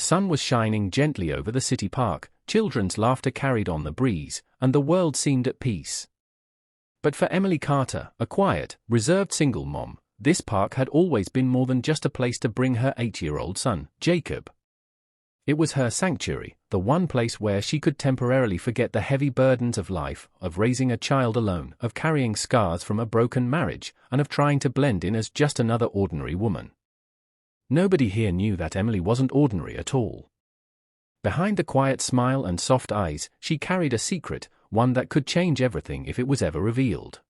sun was shining gently over the city park, children's laughter carried on the breeze, and the world seemed at peace. But for Emily Carter, a quiet, reserved single mom, this park had always been more than just a place to bring her 8-year-old son, Jacob. It was her sanctuary, the one place where she could temporarily forget the heavy burdens of life, of raising a child alone, of carrying scars from a broken marriage, and of trying to blend in as just another ordinary woman. Nobody here knew that Emily wasn't ordinary at all. Behind the quiet smile and soft eyes, she carried a secret, one that could change everything if it was ever revealed.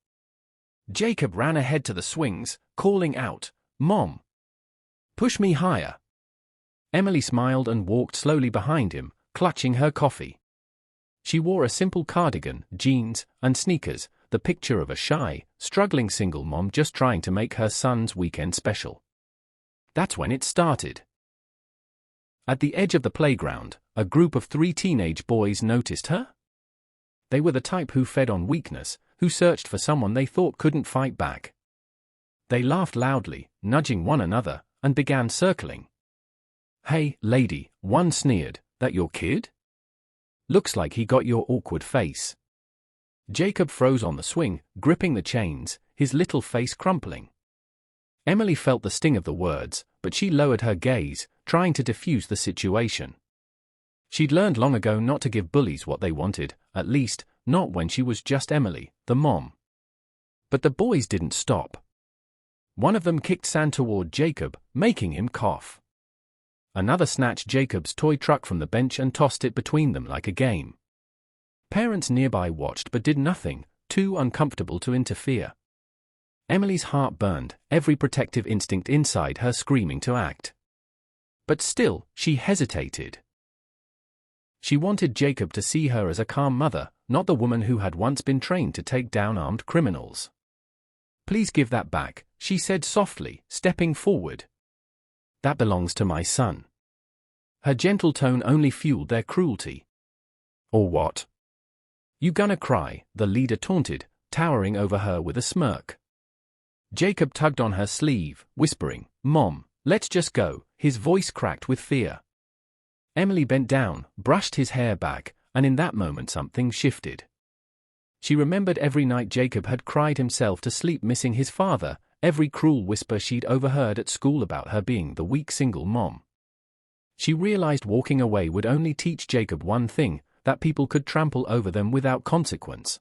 Jacob ran ahead to the swings, calling out, "Mom! Push me higher!" Emily smiled and walked slowly behind him, clutching her coffee. She wore a simple cardigan, jeans, and sneakers, the picture of a shy, struggling single mom just trying to make her son's weekend special. That's when it started. At the edge of the playground, a group of 3 teenage boys noticed her. They were the type who fed on weakness, who searched for someone they thought couldn't fight back. They laughed loudly, nudging one another, and began circling. "Hey, lady," one sneered, "that your kid? Looks like he got your awkward face." Jacob froze on the swing, gripping the chains, his little face crumpling. Emily felt the sting of the words, but she lowered her gaze, trying to diffuse the situation. She'd learned long ago not to give bullies what they wanted, at least, not when she was just Emily, the mom. But the boys didn't stop. One of them kicked sand toward Jacob, making him cough. Another snatched Jacob's toy truck from the bench and tossed it between them like a game. Parents nearby watched but did nothing, too uncomfortable to interfere. Emily's heart burned, every protective instinct inside her screaming to act. But still, she hesitated. She wanted Jacob to see her as a calm mother, not the woman who had once been trained to take down armed criminals. "Please give that back," she said softly, stepping forward. "That belongs to my son." Her gentle tone only fueled their cruelty. "Or what? You gonna cry?" the leader taunted, towering over her with a smirk. Jacob tugged on her sleeve, whispering, "Mom, let's just go," his voice cracked with fear. Emily bent down, brushed his hair back, and in that moment something shifted. She remembered every night Jacob had cried himself to sleep missing his father, every cruel whisper she'd overheard at school about her being the weak single mom. She realized walking away would only teach Jacob one thing, that people could trample over them without consequence.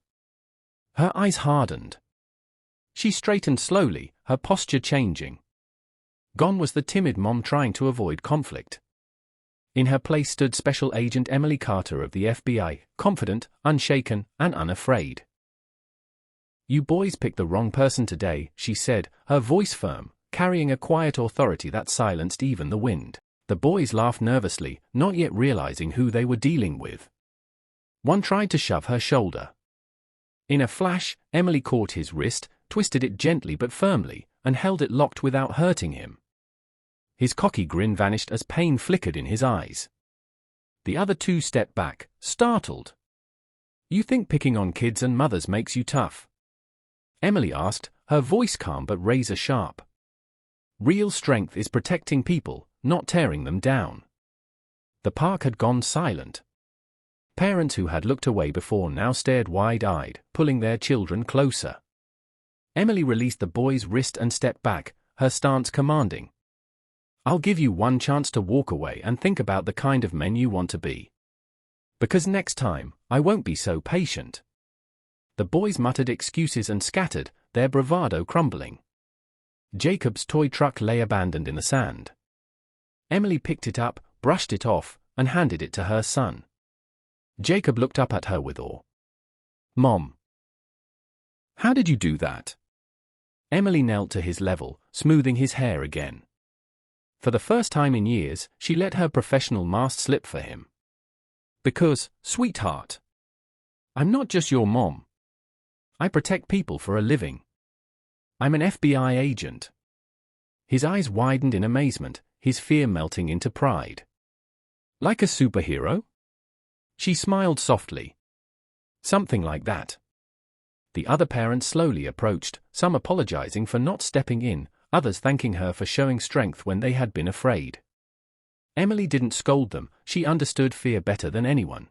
Her eyes hardened. She straightened slowly, her posture changing. Gone was the timid mom trying to avoid conflict. In her place stood Special Agent Emily Carter of the FBI, confident, unshaken, and unafraid. "You boys picked the wrong person today," she said, her voice firm, carrying a quiet authority that silenced even the wind. The boys laughed nervously, not yet realizing who they were dealing with. One tried to shove her shoulder. In a flash, Emily caught his wrist, twisted it gently but firmly, and held it locked without hurting him. His cocky grin vanished as pain flickered in his eyes. The other 2 stepped back, startled. "You think picking on kids and mothers makes you tough?" Emily asked, her voice calm but razor sharp. "Real strength is protecting people, not tearing them down." The park had gone silent. Parents who had looked away before now stared wide-eyed, pulling their children closer. Emily released the boy's wrist and stepped back, her stance commanding. "I'll give you one chance to walk away and think about the kind of men you want to be. Because next time, I won't be so patient." The boys muttered excuses and scattered, their bravado crumbling. Jacob's toy truck lay abandoned in the sand. Emily picked it up, brushed it off, and handed it to her son. Jacob looked up at her with awe. "Mom, how did you do that?" Emily knelt to his level, smoothing his hair again. For the first time in years, she let her professional mask slip for him. "Because, sweetheart, I'm not just your mom. I protect people for a living. I'm an FBI agent." His eyes widened in amazement, his fear melting into pride. "Like a superhero?" She smiled softly. "Something like that." The other parents slowly approached, some apologizing for not stepping in, others thanking her for showing strength when they had been afraid. Emily didn't scold them, she understood fear better than anyone.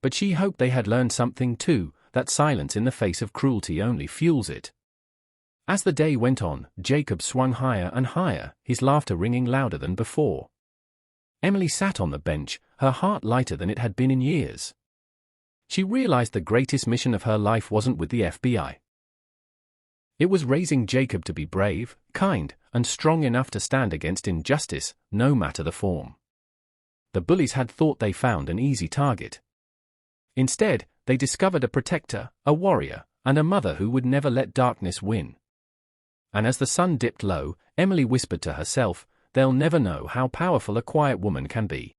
But she hoped they had learned something too, that silence in the face of cruelty only fuels it. As the day went on, Jacob swung higher and higher, his laughter ringing louder than before. Emily sat on the bench, her heart lighter than it had been in years. She realized the greatest mission of her life wasn't with the FBI. It was raising Jacob to be brave, kind, and strong enough to stand against injustice, no matter the form. The bullies had thought they found an easy target. Instead, they discovered a protector, a warrior, and a mother who would never let darkness win. And as the sun dipped low, Emily whispered to herself, "They'll never know how powerful a quiet woman can be."